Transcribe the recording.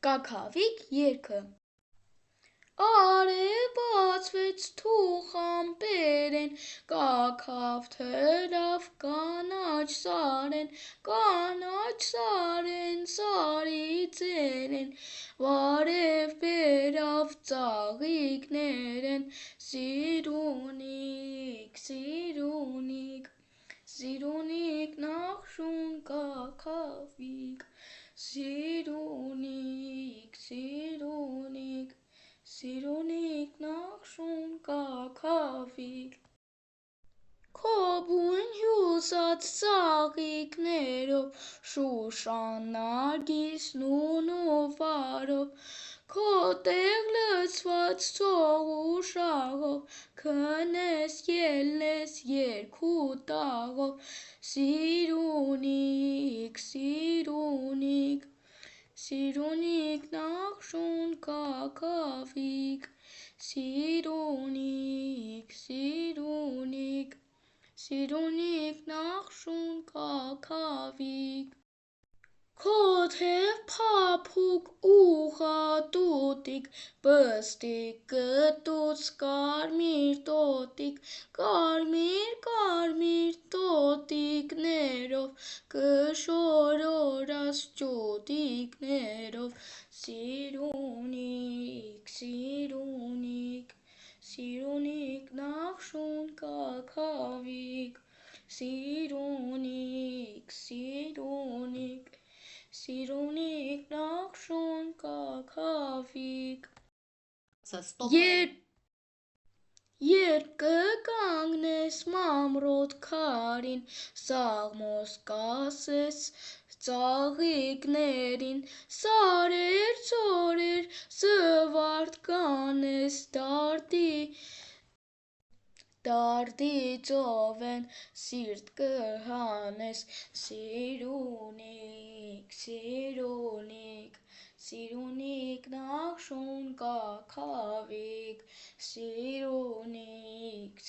Կաքավիկ երգը Արև բացվեց թուղ ամպերեն, կաքավ թրավ կանաչ սարեն, սարի ծերեն, վարև բերավ ծաղիկներեն, Սիրունիկ նախշուն կաքավիկ, Սիրունիկ նախշուն կաքավիկ, Քո բույն հյուսած ծաղիկներով, Շուշան նարգիսն ու նուբարով, Քո տեղ լցված ցող ու շաղով, Քնես ելնես երգ ու տաղով, Սիրունիկ նախշուն կաքավիկ, Սիրունիկ նախշուն կաքավիկ, Քո թև փափուկ ուղղատուտիկ, Պստիկ կտուց կարմիր տոտիկ, Կարմիր տոտիկներով, Կշորորաս ճուտիկներով, Սիրունիկ նախշուն կաքավիկ, Սիրունիկ նախշուն կաքավիկ, Երբ կկանգնես մամռոտ քարին, Սաղմոս կասես ծաղիկներին, Սարեր ցորեր զվարթ կանես դարդի ծովեն սիրտ կհանես, Սիրունիկ նախշուն կաքավիկ, Սիրունիկ